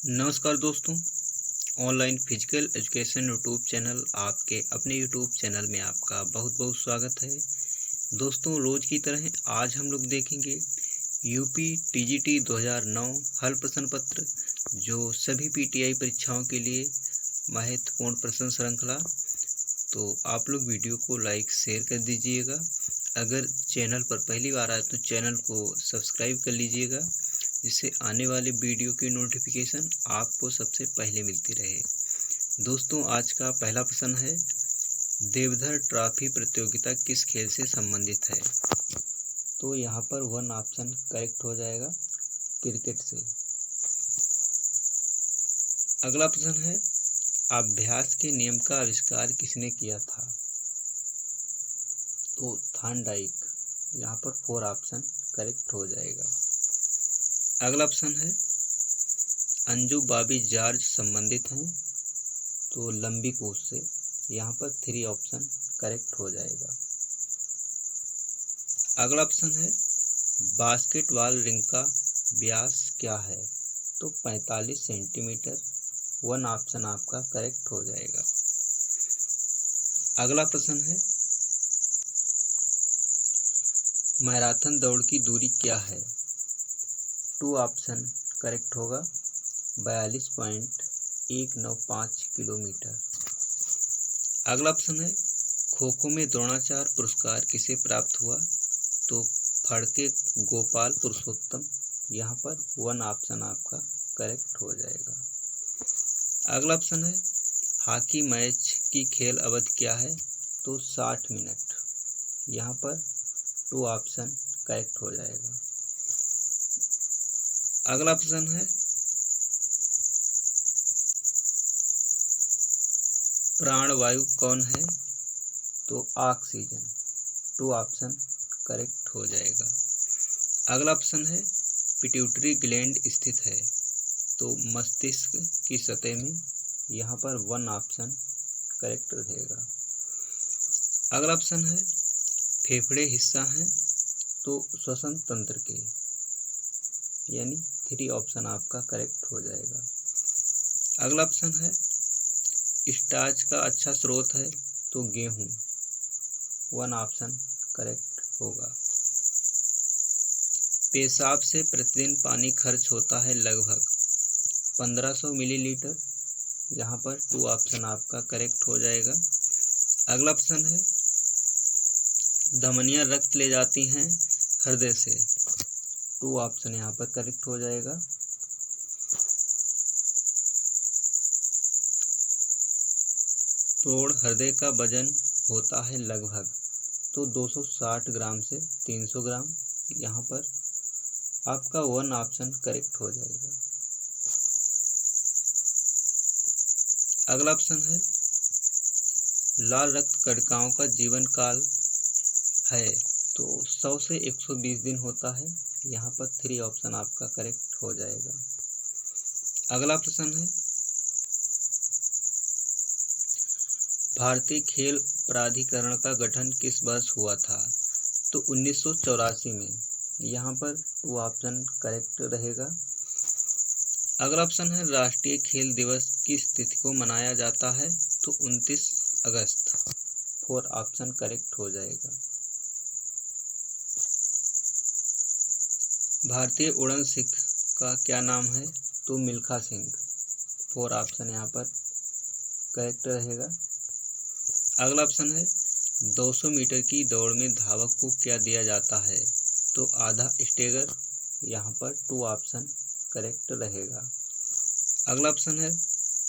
नमस्कार दोस्तों। Online physical education YouTube channel आपके अपने यूट्यूब चैनल में आपका बहुत बहुत स्वागत है। दोस्तों, रोज़ की तरह आज हम लोग देखेंगे यूपी टीजीटी 2009 हल प्रश्न पत्र, जो सभी पीटीआई परीक्षाओं के लिए महत्वपूर्ण प्रश्न श्रृंखला। तो आप लोग वीडियो को लाइक शेयर कर दीजिएगा। अगर चैनल पर पहली बार आए तो चैनल को सब्सक्राइब कर लीजिएगा, जिससे आने वाले वीडियो की नोटिफिकेशन आपको सबसे पहले मिलती रहे। दोस्तों, आज का पहला प्रश्न है, देवधर ट्रॉफी प्रतियोगिता किस खेल से संबंधित है? तो यहाँ पर 1 ऑप्शन करेक्ट हो जाएगा, क्रिकेट से। अगला प्रश्न है, अभ्यास के नियम का आविष्कार किसने किया था? तो थॉर्नडाइक। यहाँ पर 4 ऑप्शन करेक्ट हो जाएगा। अगला प्रश्न है, अंजू बॉबी जॉर्ज संबंधित हैं? तो लंबी कूद से। यहाँ पर 3 ऑप्शन करेक्ट हो जाएगा। अगला प्रश्न है, बास्केटबॉल रिंग का व्यास क्या है? तो 45 सेंटीमीटर। 1 ऑप्शन आपका करेक्ट हो जाएगा। अगला प्रश्न है, मैराथन दौड़ की दूरी क्या है? 2 ऑप्शन करेक्ट होगा, 42.195 किलोमीटर। अगला प्रश्न है, खो खो में द्रोणाचार्य पुरस्कार किसे प्राप्त हुआ? तो फड़के गोपाल पुरुषोत्तम। यहाँ पर 1 ऑप्शन आपका करेक्ट हो जाएगा। अगला प्रश्न है, हॉकी मैच की खेल अवधि क्या है? तो 60 मिनट। यहाँ पर 2 ऑप्शन करेक्ट हो जाएगा। अगला प्रश्न है, प्राणवायु कौन है? तो ऑक्सीजन। 2 ऑप्शन करेक्ट हो जाएगा। अगला प्रश्न है, पिट्यूटरी ग्लैंड स्थित है? तो मस्तिष्क की सतह में। यहाँ पर 1 ऑप्शन करेक्ट रहेगा। अगला प्रश्न है, फेफड़े हिस्सा हैं? तो श्वसन तंत्र के, यानी 3 ऑप्शन आपका करेक्ट हो जाएगा। अगला प्रश्न है, स्टार्च का अच्छा स्रोत है? तो गेहूं। 1 ऑप्शन करेक्ट होगा। पेशाब से प्रतिदिन पानी खर्च होता है लगभग 1500 मिलीलीटर। यहाँ पर 2 ऑप्शन आपका करेक्ट हो जाएगा। अगला प्रश्न है, धमनियां रक्त ले जाती हैं हृदय से? 2 ऑप्शन यहाँ पर करेक्ट हो जाएगा। प्रौढ़ हृदय का वजन होता है लगभग, तो 260 ग्राम से 300 ग्राम। यहाँ पर आपका 1 ऑप्शन करेक्ट हो जाएगा। अगला प्रश्न है, लाल रक्त कणिकाओं का जीवन काल है? तो 100 से 120 दिन होता है। यहाँ पर 3 ऑप्शन आपका करेक्ट हो जाएगा। अगला प्रश्न है, भारतीय खेल प्राधिकरण का गठन किस वर्ष हुआ था? तो 1984 में। यहाँ पर 2 ऑप्शन करेक्ट रहेगा। अगला प्रश्न है, राष्ट्रीय खेल दिवस किस तिथि को मनाया जाता है? तो 29 अगस्त। 4 ऑप्शन करेक्ट हो जाएगा। भारतीय उड़न सिख का क्या नाम है? तो मिल्खा सिंह। 4 ऑप्शन यहाँ पर करेक्ट रहेगा। अगला प्रश्न है, 200 मीटर की दौड़ में धावक को क्या दिया जाता है? तो आधा स्टेगर। यहाँ पर 2 ऑप्शन करेक्ट रहेगा। अगला प्रश्न है,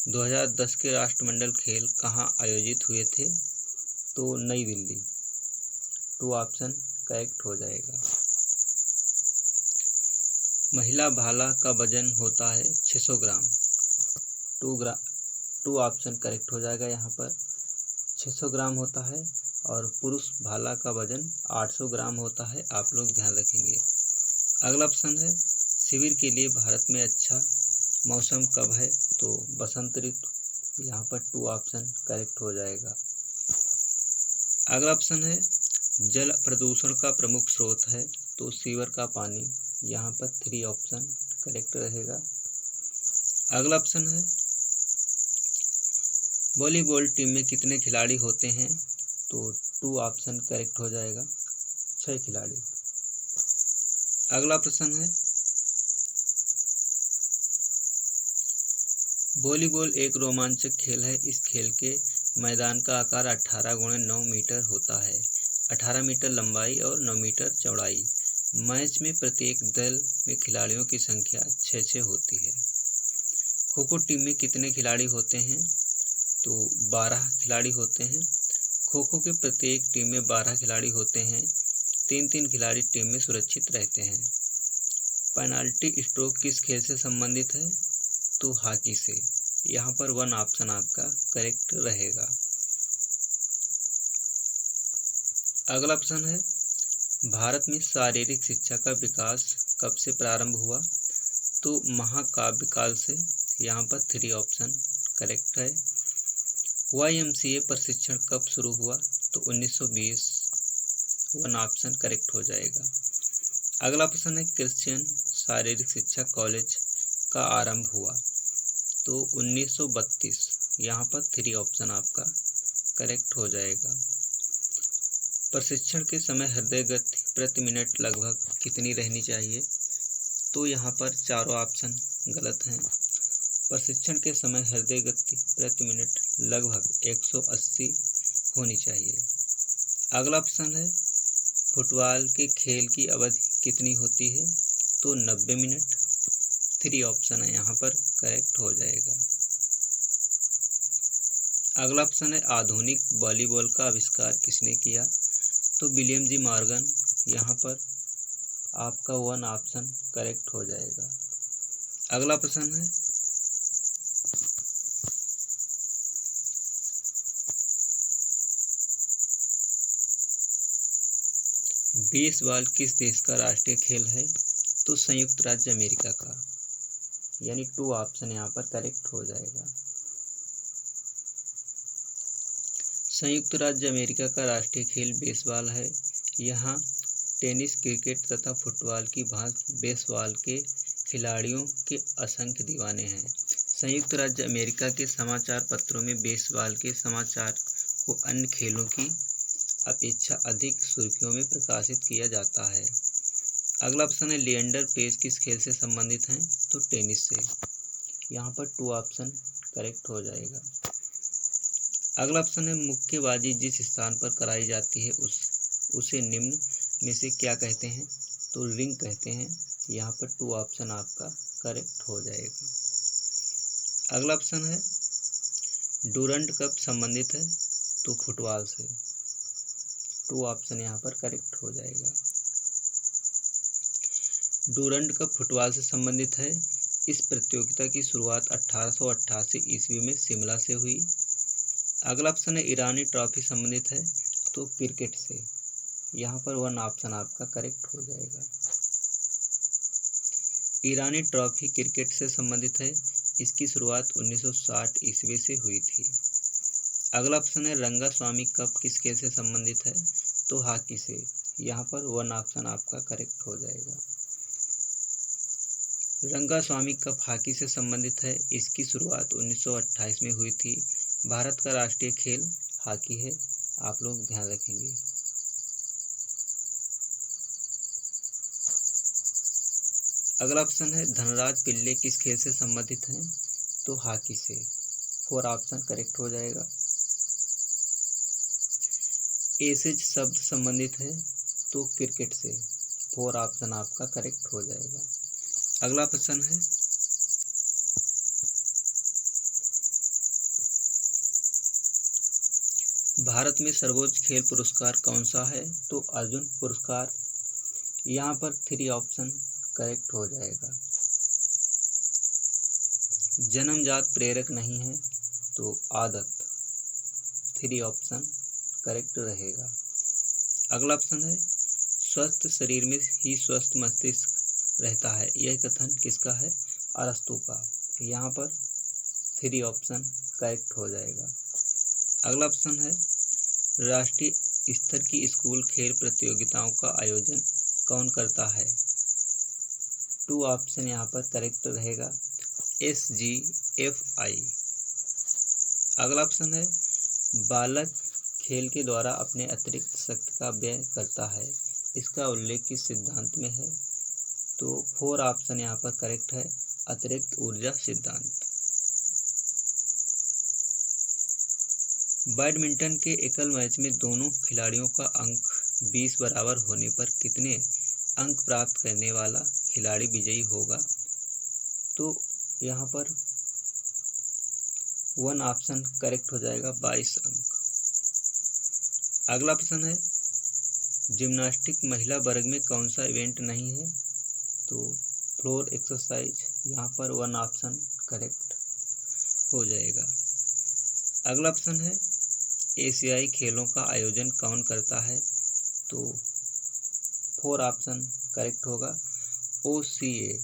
2010 के राष्ट्रमंडल खेल कहाँ आयोजित हुए थे? तो नई दिल्ली। 2 ऑप्शन करेक्ट हो जाएगा। महिला भाला का वजन होता है 600 ग्राम। 2 ऑप्शन करेक्ट हो जाएगा। यहाँ पर 600 ग्राम होता है, और पुरुष भाला का वजन 800 ग्राम होता है। आप लोग ध्यान रखेंगे। अगला प्रश्न है, शिविर के लिए भारत में अच्छा मौसम कब है? तो बसंत ऋतु। यहाँ पर 2 ऑप्शन करेक्ट हो जाएगा। अगला प्रश्न है, जल प्रदूषण का प्रमुख स्रोत है? तो सीवर का पानी। यहाँ पर 3 ऑप्शन करेक्ट रहेगा। अगला ऑप्शन है वॉलीबॉल टीम में कितने खिलाड़ी होते हैं? तो 2 ऑप्शन करेक्ट हो जाएगा, 6 खिलाड़ी। अगला प्रश्न है वॉलीबॉल एक रोमांचक खेल है। इस खेल के मैदान का आकार 18x9 मीटर होता है, 18 मीटर लंबाई और 9 मीटर चौड़ाई। मैच में प्रत्येक दल में खिलाड़ियों की संख्या 6 होती है। खो खो टीम में कितने खिलाड़ी होते हैं? तो 12 खिलाड़ी होते हैं। खो खो के प्रत्येक टीम में 12 खिलाड़ी होते हैं। 3 खिलाड़ी टीम में सुरक्षित रहते हैं। पेनाल्टी स्ट्रोक किस खेल से संबंधित है? तो हॉकी से। यहाँ पर 1 ऑप्शन आपका करेक्ट रहेगा। अगला प्रश्न है भारत में शारीरिक शिक्षा का विकास कब से प्रारंभ हुआ? तो महाकाव्य काल से। यहाँ पर 3 ऑप्शन करेक्ट है। YMCA प्रशिक्षण कब शुरू हुआ? तो 1920, 1 ऑप्शन करेक्ट हो जाएगा। अगला प्रश्न है क्रिश्चियन शारीरिक शिक्षा कॉलेज का आरंभ हुआ? तो 1932, यहाँ पर 3 ऑप्शन आपका करेक्ट हो जाएगा। प्रशिक्षण के समय हृदय गति प्रति मिनट लगभग कितनी रहनी चाहिए? तो यहाँ पर 4 ऑप्शन गलत हैं। प्रशिक्षण के समय हृदय गति प्रति मिनट लगभग 180 होनी चाहिए। अगला प्रश्न है फुटबॉल के खेल की अवधि कितनी होती है? तो 90 मिनट, 3 ऑप्शन है यहाँ पर करेक्ट हो जाएगा। अगला प्रश्न है आधुनिक वॉलीबॉल का आविष्कार किसने किया? तो विलियम जी मॉर्गन, यहाँ पर आपका 1 ऑप्शन करेक्ट हो जाएगा। अगला प्रश्न है बेसबॉल किस देश का राष्ट्रीय खेल है? तो संयुक्त राज्य अमेरिका का, यानी 2 ऑप्शन यहाँ पर करेक्ट हो जाएगा। संयुक्त राज्य अमेरिका का राष्ट्रीय खेल बेसबॉल है। यहाँ टेनिस, क्रिकेट तथा फुटबॉल की भांति बेसबॉल के खिलाड़ियों के असंख्य दीवाने हैं। संयुक्त राज्य अमेरिका के समाचार पत्रों में बेसबॉल के समाचार को अन्य खेलों की अपेक्षा अधिक सुर्खियों में प्रकाशित किया जाता है। अगला प्रश्न है लिएंडर पेस किस खेल से संबंधित हैं? तो टेनिस से। यहाँ पर 2 ऑप्शन करेक्ट हो जाएगा। अगला प्रश्न है मुक्केबाजी जिस स्थान पर कराई जाती है उसे निम्न में से क्या कहते हैं? तो रिंग कहते हैं। यहाँ पर 2 ऑप्शन आपका करेक्ट हो जाएगा। अगला प्रश्न है डूरंड कप संबंधित है? तो फुटबॉल से। 2 ऑप्शन यहाँ पर करेक्ट हो जाएगा। डूरंड कप फुटबॉल से संबंधित है। इस प्रतियोगिता की शुरुआत 1888 ईस्वी में शिमला से हुई। अगला ऑप्शन है ईरानी ट्रॉफी संबंधित है? तो क्रिकेट से। यहाँ पर 1 ऑप्शन आपका करेक्ट हो जाएगा। ईरानी ट्रॉफी क्रिकेट से संबंधित है। इसकी शुरुआत 1960 ईस्वी से हुई थी। अगला ऑप्शन है रंगास्वामी कप किस खेल से संबंधित है? तो हॉकी से। यहाँ पर 1 ऑप्शन आपका करेक्ट हो जाएगा। रंगास्वामी कप हॉकी से संबंधित है। इसकी शुरुआत 1928 में हुई थी। भारत का राष्ट्रीय खेल हॉकी है, आप लोग ध्यान रखेंगे। अगला ऑप्शन है धनराज पिल्ले किस खेल से संबंधित हैं? तो हॉकी से। 4 ऑप्शन करेक्ट हो जाएगा। एसेज शब्द संबंधित है? तो क्रिकेट से। 4 ऑप्शन आपका करेक्ट हो जाएगा। अगला प्रश्न है भारत में सर्वोच्च खेल पुरस्कार कौन सा है? तो अर्जुन पुरस्कार। यहाँ पर 3 ऑप्शन करेक्ट हो जाएगा। जन्मजात प्रेरक नहीं है? तो आदत। 3 ऑप्शन करेक्ट रहेगा। अगला ऑप्शन है स्वस्थ शरीर में ही स्वस्थ मस्तिष्क रहता है, यह कथन किसका है? अरस्तू का। यहाँ पर 3 ऑप्शन करेक्ट हो जाएगा। अगला ऑप्शन है राष्ट्रीय स्तर की स्कूल खेल प्रतियोगिताओं का आयोजन कौन करता है? 2 ऑप्शन यहाँ पर करेक्ट रहेगा। SGFI। अगला ऑप्शन है बालक खेल के द्वारा अपने अतिरिक्त शक्ति का व्यय करता है, इसका उल्लेख किस सिद्धांत में है? तो 4 ऑप्शन यहाँ पर करेक्ट है, अतिरिक्त ऊर्जा सिद्धांत। बैडमिंटन के एकल मैच में दोनों खिलाड़ियों का अंक 20 बराबर होने पर कितने अंक प्राप्त करने वाला खिलाड़ी विजयी होगा? तो यहाँ पर 1 ऑप्शन करेक्ट हो जाएगा, 22 अंक। अगला ऑप्शन है जिम्नास्टिक महिला वर्ग में कौन सा इवेंट नहीं है? तो फ्लोर एक्सरसाइज, यहाँ पर 1 ऑप्शन करेक्ट हो जाएगा। अगला ऑप्शन है एशियाई खेलों का आयोजन कौन करता है? तो 4 ऑप्शन करेक्ट होगा, OCA।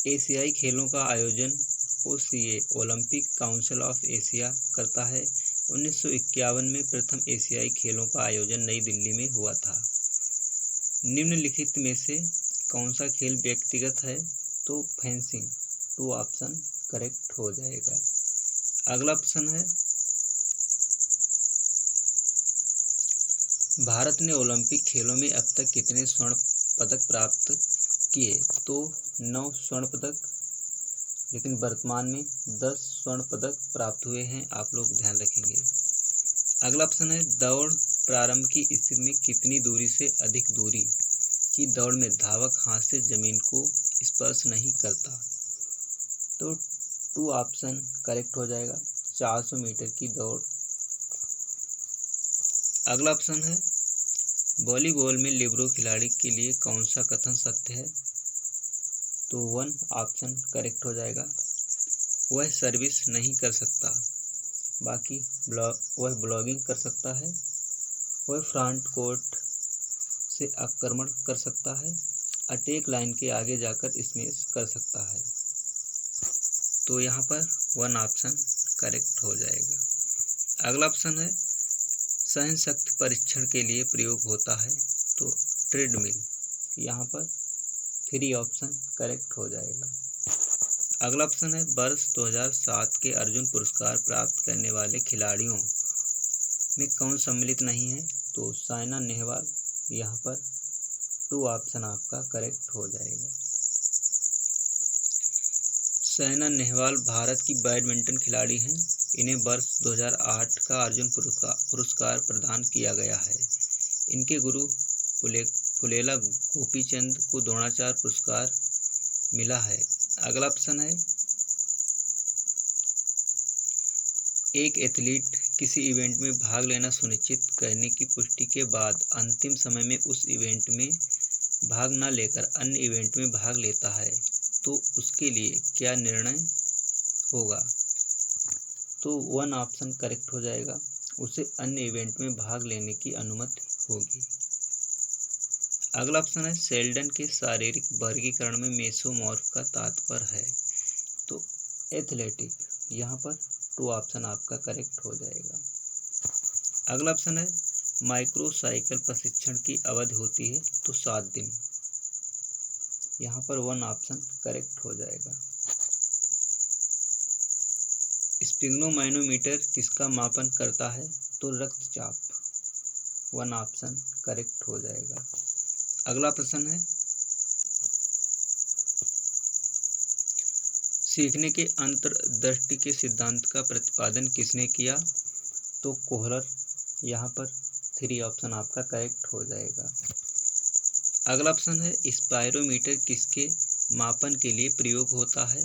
एशियाई खेलों का आयोजन OCA Olympic council of Asia करता है। 1951 में प्रथम एशियाई खेलों का आयोजन नई दिल्ली में हुआ था। निम्नलिखित में से कौन सा खेल व्यक्तिगत है? तो फेंसिंग, 2 ऑप्शन करेक्ट हो जाएगा। अगला ऑप्शन है भारत ने ओलंपिक खेलों में अब तक कितने स्वर्ण पदक प्राप्त किए? तो 9 स्वर्ण पदक, लेकिन वर्तमान में 10 स्वर्ण पदक प्राप्त हुए हैं, आप लोग ध्यान रखेंगे। अगला ऑप्शन है दौड़ प्रारंभ की स्थिति में कितनी दूरी से अधिक दूरी की दौड़ में धावक हाथ से जमीन को स्पर्श नहीं करता? तो 2 ऑप्शन करेक्ट हो जाएगा, 400 मीटर की दौड़। अगला ऑप्शन है वॉलीबॉल में लिबरो खिलाड़ी के लिए कौन सा कथन सत्य है? तो 1 ऑप्शन करेक्ट हो जाएगा, वह सर्विस नहीं कर सकता, बाकी वह ब्लॉगिंग कर सकता है, वह फ्रंट कोर्ट से आक्रमण कर सकता है, अटैक लाइन के आगे जाकर स्मैश कर सकता है। तो यहाँ पर 1 ऑप्शन करेक्ट हो जाएगा। अगला ऑप्शन है सहन शक्ति परीक्षण के लिए प्रयोग होता है? तो ट्रेडमिल, यहाँ पर 3 ऑप्शन करेक्ट हो जाएगा। अगला ऑप्शन है वर्ष 2007 के अर्जुन पुरस्कार प्राप्त करने वाले खिलाड़ियों में कौन सम्मिलित नहीं है? तो साइना नेहवाल, यहाँ पर 2 ऑप्शन आपका करेक्ट हो जाएगा। साइना नेहवाल भारत की बैडमिंटन खिलाड़ी हैं। इन्हें वर्ष 2008 का अर्जुन पुरस्कार प्रदान किया गया है। इनके गुरु फुलेला गोपीचंद को द्रोणाचार्य पुरस्कार मिला है। अगला ऑप्शन है एक एथलीट किसी इवेंट में भाग लेना सुनिश्चित करने की पुष्टि के बाद अंतिम समय में उस इवेंट में भाग न लेकर अन्य इवेंट में भाग लेता है, तो उसके लिए क्या निर्णय होगा? तो 1 ऑप्शन करेक्ट हो जाएगा, उसे अन्य इवेंट में भाग लेने की अनुमति होगी। अगला ऑप्शन है शेल्डन के शारीरिक वर्गीकरण में मेसोमॉर्फ का तात्पर्य है? तो एथलेटिक, यहाँ पर 2 ऑप्शन आपका करेक्ट हो जाएगा। अगला ऑप्शन है माइक्रो साइकिल प्रशिक्षण की अवधि होती है? तो 7 दिन, यहाँ पर 1 ऑप्शन करेक्ट हो जाएगा। स्पिग्नोमैनोमीटर किसका मापन करता है? तो रक्तचाप, 1 ऑप्शन करेक्ट हो जाएगा। अगला प्रश्न है सीखने के अंतर्दृष्टि के सिद्धांत का प्रतिपादन किसने किया? तो कोहलर, यहाँ पर 3 ऑप्शन आपका करेक्ट हो जाएगा। अगला ऑप्शन है स्पायरोमीटर किसके मापन के लिए प्रयोग होता है?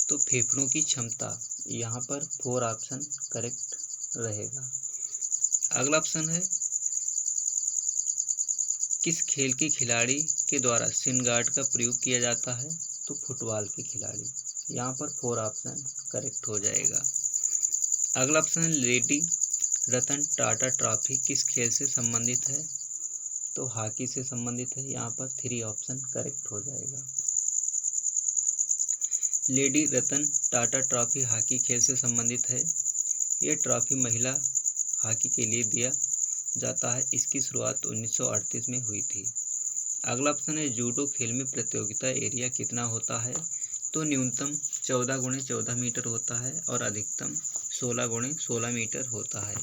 तो फेफड़ों की क्षमता, यहाँ पर 4 ऑप्शन करेक्ट रहेगा। अगला ऑप्शन है किस खेल के खिलाड़ी के द्वारा शिन गार्ड का प्रयोग किया जाता है? तो फुटबॉल के खिलाड़ी, यहाँ पर 4 ऑप्शन करेक्ट हो जाएगा। अगला ऑप्शन है लेडी रतन टाटा ट्रॉफी किस खेल से संबंधित है? तो हॉकी से संबंधित है, यहाँ पर 3 ऑप्शन करेक्ट हो जाएगा। Lady Ratan Tata trophy hockey खेल से संबंधित है। यह ट्रॉफी महिला हॉकी के लिए दिया जाता है। इसकी शुरुआत 1938 में हुई थी। अगला ऑप्शन है जूडो खेल में प्रतियोगिता एरिया कितना होता है? तो न्यूनतम 14 × 14 मीटर होता है और अधिकतम 16 × 16 मीटर होता है,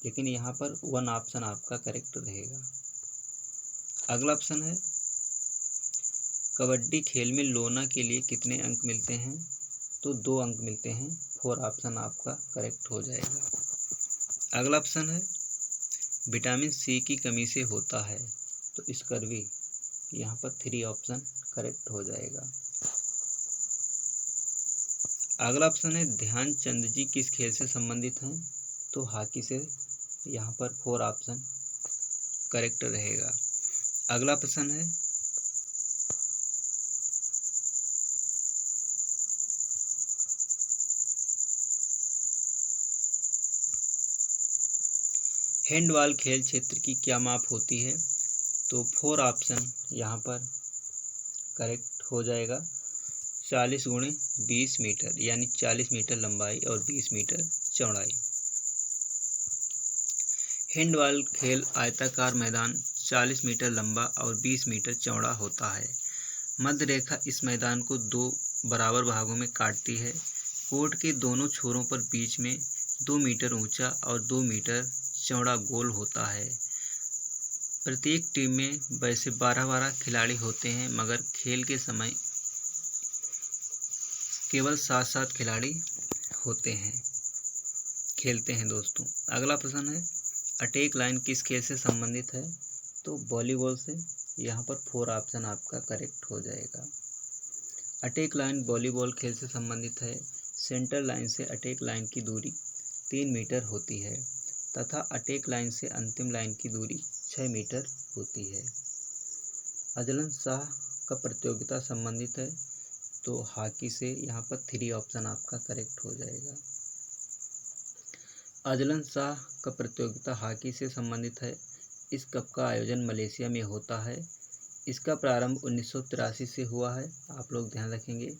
लेकिन यहाँ पर 1 ऑप्शन आपका करेक्ट रहेगा। अगला ऑप्शन है कबड्डी खेल में लोना के लिए कितने अंक मिलते हैं? तो 2 अंक मिलते हैं, 4 ऑप्शन आपका करेक्ट हो जाएगा। अगला ऑप्शन है विटामिन सी की कमी से होता है, तो स्कर्वी, यहाँ पर 3 ऑप्शन करेक्ट हो जाएगा। अगला ऑप्शन है ध्यानचंद जी किस खेल से संबंधित हैं? तो हॉकी से, यहाँ पर 4 ऑप्शन करेक्ट रहेगा। अगला प्रश्न है हैंडबॉल खेल क्षेत्र की क्या माप होती है? तो 4 ऑप्शन यहाँ पर करेक्ट हो जाएगा। 40 × 20 मीटर, यानी 40 मीटर लंबाई और 20 मीटर चौड़ाई। हैंडबॉल खेल आयताकार मैदान 40 मीटर लंबा और 20 मीटर चौड़ा होता है। मध्य रेखा इस मैदान को 2 बराबर भागों में काटती है। कोर्ट के दोनों छोरों पर बीच में 2 मीटर ऊंचा और 2 मीटर चौड़ा गोल होता है। प्रत्येक टीम में वैसे 12-12 खिलाड़ी होते हैं, मगर खेल के समय केवल 7-7 खिलाड़ी होते हैं, खेलते हैं दोस्तों। अगला प्रश्न है अटैक लाइन किस खेल से संबंधित है? तो वॉलीबॉल से, यहाँ पर 4 ऑप्शन आपका करेक्ट हो जाएगा। अटैक लाइन वॉलीबॉल खेल से संबंधित है। सेंटर लाइन से अटैक लाइन की दूरी 3 मीटर होती है तथा अटैक लाइन से अंतिम लाइन की दूरी 6 मीटर होती है। अजलन शाह का प्रतियोगिता संबंधित है, तो हॉकी से, यहाँ पर 3 ऑप्शन आपका करेक्ट हो जाएगा। अजलन शाह का प्रतियोगिता हॉकी से संबंधित है। इस कप का आयोजन मलेशिया में होता है। इसका प्रारंभ 1983 से हुआ है, आप लोग ध्यान रखेंगे।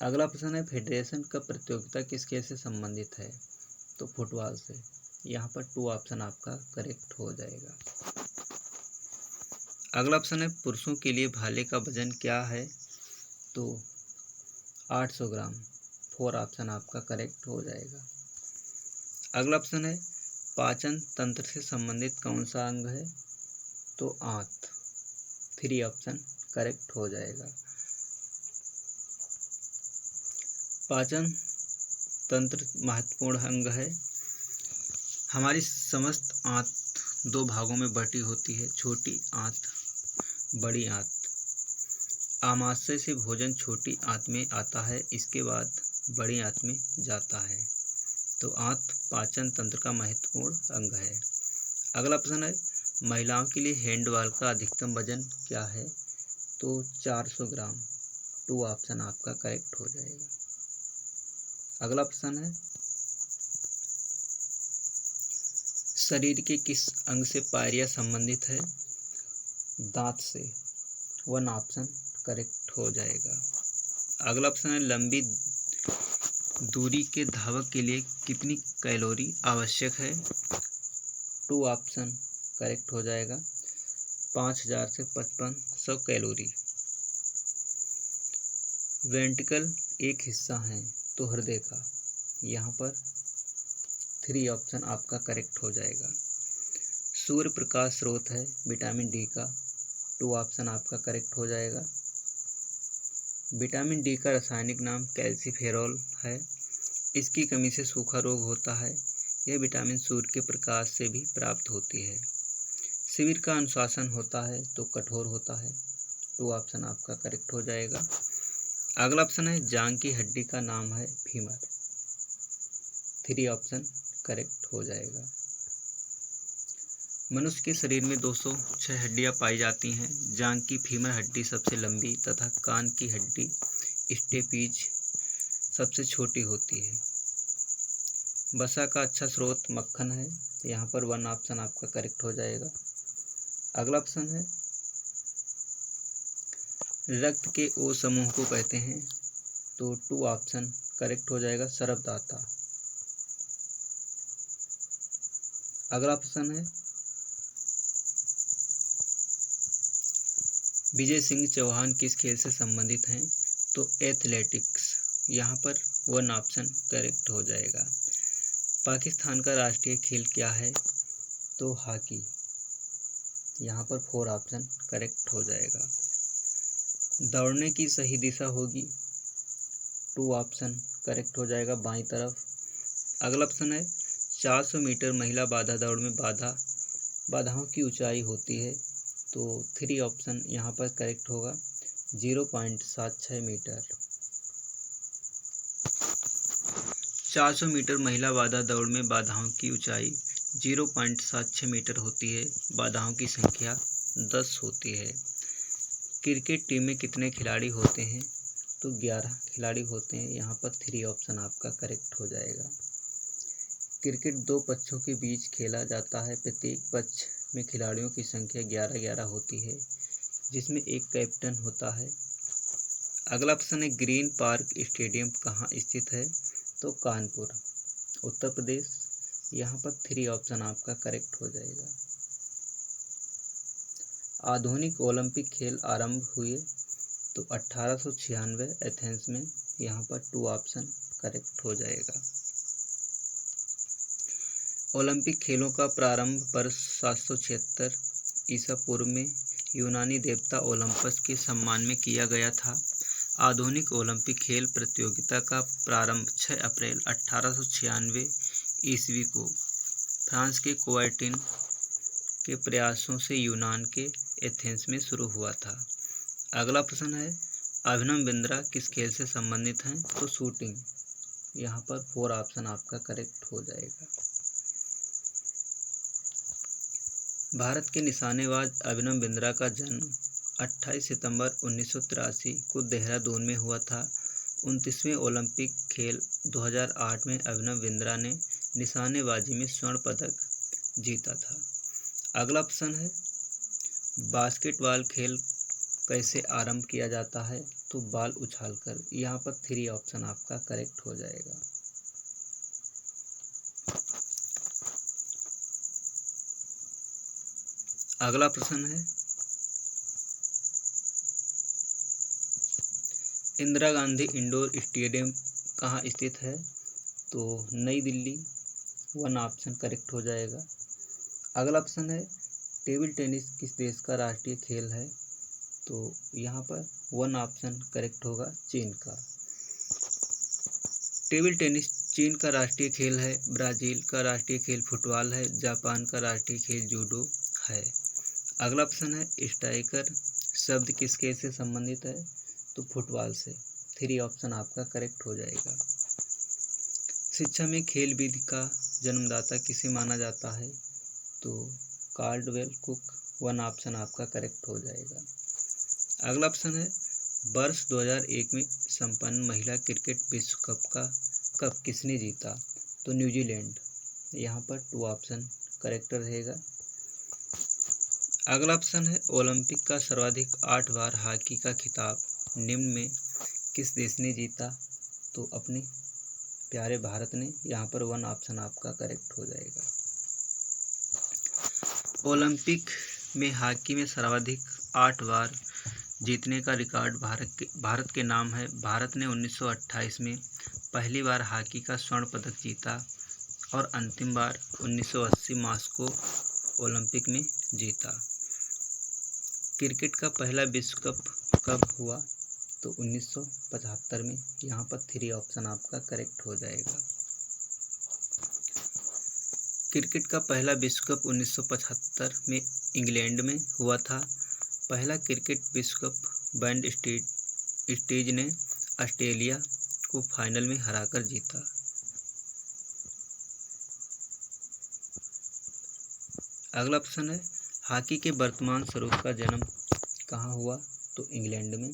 अगला प्रश्न है फेडरेशन कप प्रतियोगिता किस खेल से संबंधित है? तो फुटबॉल से, यहाँ पर 2 ऑप्शन आपका करेक्ट हो जाएगा। अगला ऑप्शन है पुरुषों के लिए भाले का वजन क्या है? तो 800 ग्राम, 4 ऑप्शन आपका करेक्ट हो जाएगा। अगला ऑप्शन है पाचन तंत्र से संबंधित कौन सा अंग है? तो आंत, 3 ऑप्शन करेक्ट हो जाएगा। पाचन तंत्र महत्वपूर्ण अंग है। हमारी समस्त आंत 2 भागों में बटी होती है, छोटी आंत, बड़ी आंत। आमाशय से भोजन छोटी आंत में आता है, इसके बाद बड़ी आंत में जाता है, तो आंत पाचन तंत्र का महत्वपूर्ण अंग है। अगला प्रश्न है महिलाओं के लिए हैंडबॉल का अधिकतम वजन क्या है? तो 400 ग्राम, 2 ऑप्शन आपका करेक्ट हो जाएगा। अगला प्रश्न है शरीर के किस अंग से पायरिया संबंधित है? दांत से, 1 ऑप्शन करेक्ट हो जाएगा। अगला प्रश्न है लंबी दूरी के धावक के लिए कितनी कैलोरी आवश्यक है? 2 ऑप्शन करेक्ट हो जाएगा। 5000 से 5500 कैलोरी। वेंट्रिकल एक हिस्सा है तो हृदय का, यहाँ पर 3 ऑप्शन आपका करेक्ट हो जाएगा। सूर्य प्रकाश स्रोत है विटामिन डी का, 2 ऑप्शन आपका करेक्ट हो जाएगा। विटामिन डी का रासायनिक नाम कैल्सीफेरॉल है। इसकी कमी से सूखा रोग होता है। यह विटामिन सूर्य के प्रकाश से भी प्राप्त होती है। शिविर का अनुशासन होता है तो कठोर होता है, 2 ऑप्शन आपका करेक्ट हो जाएगा। अगला ऑप्शन है जांघ की हड्डी का नाम है फीमर, 3 ऑप्शन करेक्ट हो जाएगा। मनुष्य के शरीर में 206 हड्डियां पाई जाती हैं। जांघ की फीमर हड्डी सबसे लंबी तथा कान की हड्डी स्टेपीज सबसे छोटी होती है। वसा का अच्छा स्रोत मक्खन है, यहाँ पर 1 ऑप्शन आपका करेक्ट हो जाएगा। अगला ऑप्शन है रक्त के ओ समूह को कहते हैं, तो 2 ऑप्शन करेक्ट हो जाएगा, सरबदाता। अगला ऑप्शन है विजय सिंह चौहान किस खेल से संबंधित हैं? तो एथलेटिक्स, यहाँ पर 1 ऑप्शन करेक्ट हो जाएगा। पाकिस्तान का राष्ट्रीय खेल क्या है? तो हॉकी, यहाँ पर 4 ऑप्शन करेक्ट हो जाएगा। दौड़ने की सही दिशा होगी, 2 ऑप्शन करेक्ट हो जाएगा बाईं तरफ। अगला ऑप्शन है 400 मीटर महिला बाधा दौड़ में बाधाओं की ऊंचाई होती है, तो 3 ऑप्शन यहाँ पर करेक्ट होगा, 0.76 मीटर। 400 मीटर महिला बाधा दौड़ में बाधाओं की ऊंचाई 0.76 मीटर होती है, बाधाओं की संख्या 10 होती है। क्रिकेट टीम में कितने खिलाड़ी होते हैं? तो 11 खिलाड़ी होते हैं, यहाँ पर 3 ऑप्शन आपका करेक्ट हो जाएगा। क्रिकेट 2 पक्षों के बीच खेला जाता है, प्रत्येक पक्ष में खिलाड़ियों की संख्या 11-11 होती है, जिसमें एक कैप्टन होता है। अगला ऑप्शन है ग्रीन पार्क स्टेडियम कहाँ स्थित है? तो कानपुर, उत्तर प्रदेश, यहाँ पर 3 ऑप्शन आपका करेक्ट हो जाएगा। आधुनिक ओलंपिक खेल आरंभ हुए? तो 1896 एथेंस में, यहाँ पर 2 ऑप्शन करेक्ट हो जाएगा। ओलंपिक खेलों का प्रारंभ वर्ष 776 ईसा पूर्व में यूनानी देवता ओलंपस के सम्मान में किया गया था। आधुनिक ओलंपिक खेल प्रतियोगिता का प्रारंभ 6 अप्रैल 1896 ईस्वी को फ्रांस के क्वार्टिन के प्रयासों से यूनान के एथेंस में शुरू हुआ था। अगला प्रश्न है अभिनव बिंद्रा किस खेल से संबंधित हैं? तो शूटिंग, यहाँ पर 4 ऑप्शन आपका करेक्ट हो जाएगा। भारत के निशानेबाज अभिनव बिंद्रा का जन्म 28 सितंबर 1983 को देहरादून में हुआ था। 29वें ओलंपिक खेल 2008 में अभिनव बिंद्रा ने निशानेबाजी में स्वर्ण पदक जीता था। अगला ऑप्शन है बास्केटबॉल खेल कैसे आरंभ किया जाता है? तो बॉल उछालकर, यहाँ पर 3 ऑप्शन आपका करेक्ट हो जाएगा। अगला प्रश्न है इंदिरा गांधी इंडोर स्टेडियम कहाँ स्थित है? तो नई दिल्ली, 1 ऑप्शन करेक्ट हो जाएगा। अगला ऑप्शन है टेबल टेनिस किस देश का राष्ट्रीय खेल है? तो यहाँ पर 1 ऑप्शन करेक्ट होगा, चीन का। टेबल टेनिस चीन का राष्ट्रीय खेल है। ब्राज़ील का राष्ट्रीय खेल फुटबॉल है। जापान का राष्ट्रीय खेल जूडो है। अगला ऑप्शन है स्ट्राइकर शब्द किस खेल से संबंधित है? तो फुटबॉल से, 3 ऑप्शन आपका करेक्ट हो जाएगा। शिक्षा में खेल विधि का जन्मदाता किसे माना जाता है? तो कार्लवेल कुक, 1 ऑप्शन आपका करेक्ट हो जाएगा। अगला ऑप्शन है वर्ष 2001 में संपन्न महिला क्रिकेट विश्व कप का कप किसने जीता? तो न्यूजीलैंड, यहाँ पर 2 ऑप्शन करेक्ट रहेगा। अगला ऑप्शन है ओलंपिक का सर्वाधिक 8 बार हॉकी का खिताब निम्न में किस देश ने जीता? तो अपने प्यारे भारत ने, यहाँ पर 1 ऑप्शन आपका करेक्ट हो जाएगा। ओलंपिक में हॉकी में सर्वाधिक 8 बार जीतने का रिकॉर्ड भारत के नाम है। भारत ने 1928 में पहली बार हॉकी का स्वर्ण पदक जीता और अंतिम बार 1980 मॉस्को ओलंपिक में जीता। क्रिकेट का पहला विश्व कप कब हुआ? तो 1975 में, यहाँ पर 3 ऑप्शन आपका करेक्ट हो जाएगा। क्रिकेट का पहला विश्व कप 1975 में इंग्लैंड में हुआ था। पहला क्रिकेट विश्व कप बैंड स्टेज ने ऑस्ट्रेलिया को फाइनल में हराकर जीता। अगला ऑप्शन है हॉकी के वर्तमान स्वरूप का जन्म कहाँ हुआ? तो इंग्लैंड में,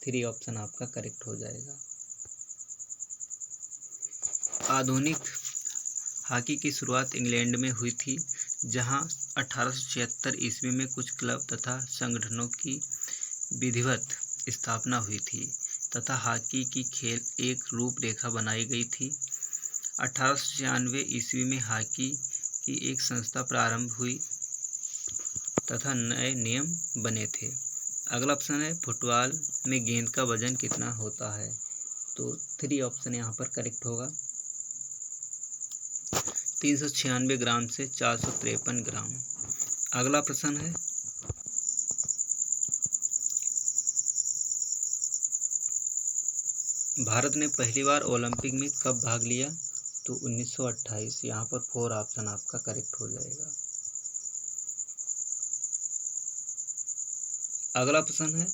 3 ऑप्शन आपका करेक्ट हो जाएगा। आधुनिक हॉकी की शुरुआत इंग्लैंड में हुई थी, जहां 1876 ईस्वी में कुछ क्लब तथा संगठनों की विधिवत स्थापना हुई थी तथा हॉकी की खेल एक रूपरेखा बनाई गई थी। 1896 ईस्वी में हॉकी की एक संस्था प्रारंभ हुई तथा नए नियम बने थे। अगला ऑप्शन है फुटबॉल में गेंद का वजन कितना होता है। तो 3 ऑप्शन यहाँ पर करेक्ट होगा। 396 ग्राम से 453 ग्राम। अगला प्रश्न है भारत ने पहली बार ओलंपिक में कब भाग लिया। तो 1928। यहाँ पर 4 ऑप्शन आपका करेक्ट हो जाएगा। अगला प्रश्न है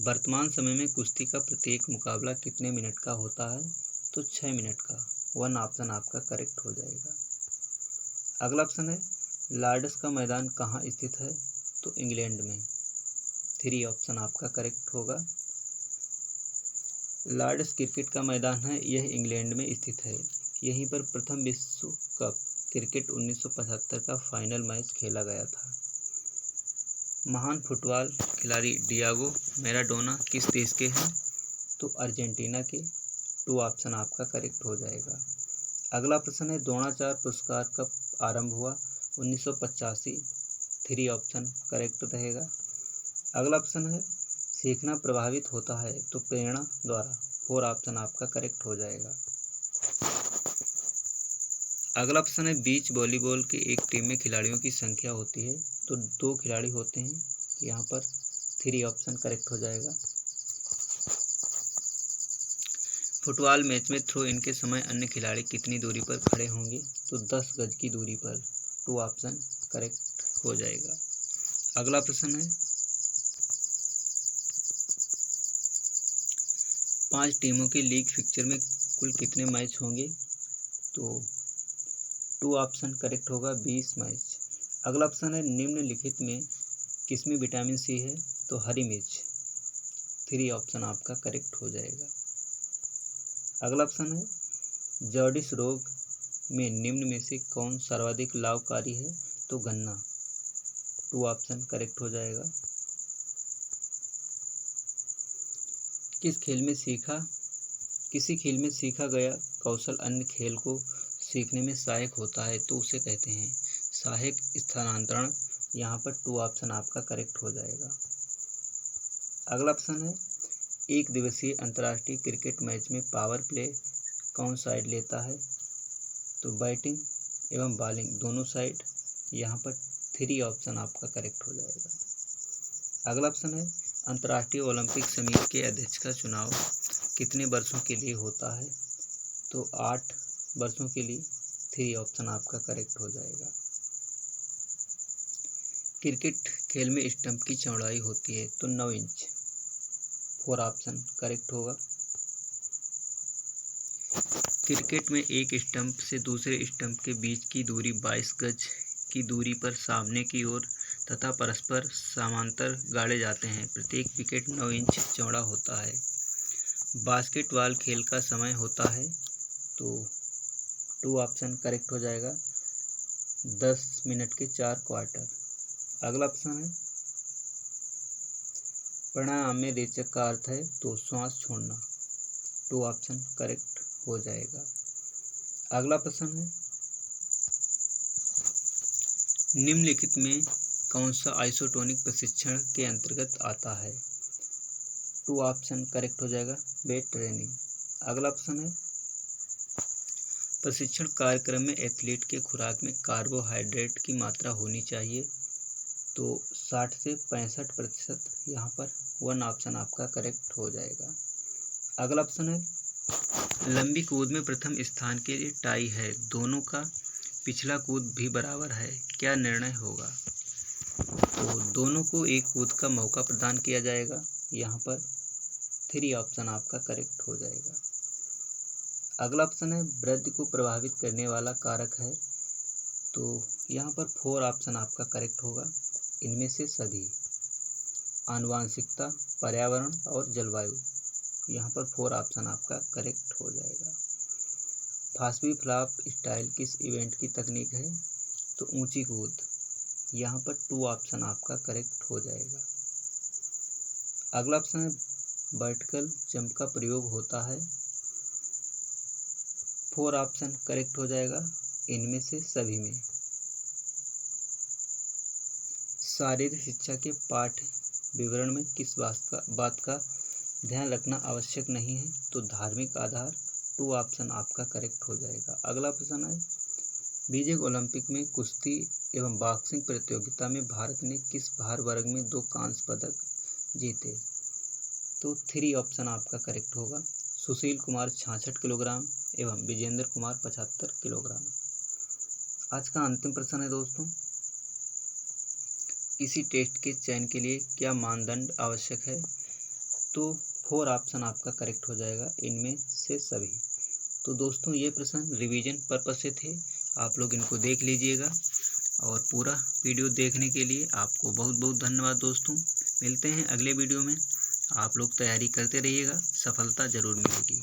वर्तमान समय में कुश्ती का प्रत्येक मुकाबला कितने मिनट का होता है। तो 6 मिनट का। 1 ऑप्शन आपका करेक्ट हो जाएगा। अगला ऑप्शन है लॉर्ड्स का मैदान कहाँ स्थित है। तो इंग्लैंड में। 3 ऑप्शन आपका करेक्ट होगा। लॉर्ड्स क्रिकेट का मैदान है, यह इंग्लैंड में स्थित है। यहीं पर प्रथम विश्व कप क्रिकेट 1975 का फाइनल मैच खेला गया था। महान फुटबॉल खिलाड़ी डियागो मैराडोना किस देश के हैं। तो अर्जेंटीना के। 2 ऑप्शन आपका करेक्ट हो जाएगा। अगला प्रश्न है द्रोणाचार्य पुरस्कार कब आरंभ हुआ। 1985। 3 ऑप्शन करेक्ट रहेगा। अगला प्रश्न है सीखना प्रभावित होता है तो प्रेरणा द्वारा। 4 ऑप्शन आपका करेक्ट हो जाएगा। अगला प्रश्न है बीच वॉलीबॉल की एक टीम में खिलाड़ियों की संख्या होती है। तो 2 खिलाड़ी होते हैं। यहाँ पर 3 ऑप्शन करेक्ट हो जाएगा। फुटबॉल मैच में थ्रो इन के समय अन्य खिलाड़ी कितनी दूरी पर खड़े होंगे। तो 10 गज की दूरी पर। 2 ऑप्शन करेक्ट हो जाएगा। अगला प्रश्न है 5 टीमों के लीग फिक्चर में कुल कितने मैच होंगे। तो 2 ऑप्शन करेक्ट होगा। 20 मैच। अगला ऑप्शन है निम्नलिखित में किसमें विटामिन सी है। तो हरी मिर्च। 3 ऑप्शन आपका करेक्ट हो जाएगा। अगला ऑप्शन है जॉर्डिस रोग में निम्न में से कौन सर्वाधिक लाभकारी है। तो गन्ना। 2 ऑप्शन करेक्ट हो जाएगा। किसी खेल में सीखा गया कौशल अन्य खेल को सीखने में सहायक होता है तो उसे कहते हैं सहायक स्थानांतरण। यहाँ पर 2 ऑप्शन आपका करेक्ट हो जाएगा। अगला ऑप्शन है एक दिवसीय अंतर्राष्ट्रीय क्रिकेट मैच में पावर प्ले कौन साइड लेता है। तो बैटिंग एवं बॉलिंग दोनों साइड। यहाँ पर 3 ऑप्शन आपका करेक्ट हो जाएगा। अगला ऑप्शन है अंतर्राष्ट्रीय ओलंपिक समिति के अध्यक्ष का चुनाव कितने वर्षों के लिए होता है। तो 8 वर्षों के लिए। 3 ऑप्शन आपका करेक्ट हो जाएगा। क्रिकेट खेल में स्टंप की चौड़ाई होती है। तो 9 इंच। 4 ऑप्शन करेक्ट होगा। क्रिकेट में एक स्टंप से दूसरे स्टंप के बीच की दूरी 22 गज की दूरी पर सामने की ओर तथा परस्पर समांतर गाड़े जाते हैं। प्रत्येक विकेट 9 इंच चौड़ा होता है। बास्केटबॉल खेल का समय होता है। तो 2 ऑप्शन करेक्ट हो जाएगा। 10 मिनट के 4 क्वार्टर। अगला ऑप्शन है प्राणायाम में रेचक का अर्थ है तो श्वास छोड़ना। 2 ऑप्शन करेक्ट हो जाएगा। अगला प्रश्न है निम्नलिखित में कौन सा आइसोटोनिक प्रशिक्षण के अंतर्गत आता है। 2 ऑप्शन करेक्ट हो जाएगा। Weight training. अगला ऑप्शन है प्रशिक्षण कार्यक्रम में एथलीट के खुराक में कार्बोहाइड्रेट की मात्रा होनी चाहिए। तो 60 से 65%। यहाँ पर 1 ऑप्शन आपका करेक्ट हो जाएगा। अगला ऑप्शन है लंबी कूद में प्रथम स्थान के लिए टाई है, दोनों का पिछला कूद भी बराबर है, क्या निर्णय होगा। तो दोनों को एक कूद का मौका प्रदान किया जाएगा। यहाँ पर 3 ऑप्शन आपका करेक्ट हो जाएगा। अगला ऑप्शन है वृद्धि को प्रभावित करने वाला कारक है। तो यहाँ पर 4 ऑप्शन आपका करेक्ट होगा। इनमें से सभी आनुवांशिकता, पर्यावरण और जलवायु। यहाँ पर 4 ऑप्शन आपका करेक्ट हो जाएगा। फास्बी फ्लॉप स्टाइल किस इवेंट की तकनीक है। तो ऊंची कूद। यहाँ पर 2 ऑप्शन आपका करेक्ट हो जाएगा। अगला ऑप्शन है वर्टिकल जंप का प्रयोग होता है। 4 ऑप्शन करेक्ट हो जाएगा। इनमें से सभी में। शारीरिक शिक्षा के पाठ विवरण में किस बात का ध्यान रखना आवश्यक नहीं है? तो धार्मिक आधार 2 ऑप्शन आपका करेक्ट हो जाएगा। अगला प्रश्न है, बीजिंग ओलंपिक में कुश्ती एवं बॉक्सिंग प्रतियोगिता में भारत ने किस भार वर्ग में 2 कांस्य पदक जीते? तो 3 ऑप्शन आपका करेक्ट होगा। सुशील कुमार 66 किलोग्राम एवं विजेंद्र कुमार 75 किलोग्राम। आज का अंतिम प्रश्न है दोस्तों, किसी टेस्ट के चयन के लिए क्या मानदंड आवश्यक है? तो 4 ऑप्शन आपका करेक्ट हो जाएगा, इनमें से सभी। तो दोस्तों ये प्रश्न रिवीजन पर्पज से थे, आप लोग इनको देख लीजिएगा। और पूरा वीडियो देखने के लिए आपको बहुत बहुत धन्यवाद दोस्तों। मिलते हैं अगले वीडियो में। आप लोग तैयारी करते रहिएगा, सफलता ज़रूर मिलेगी।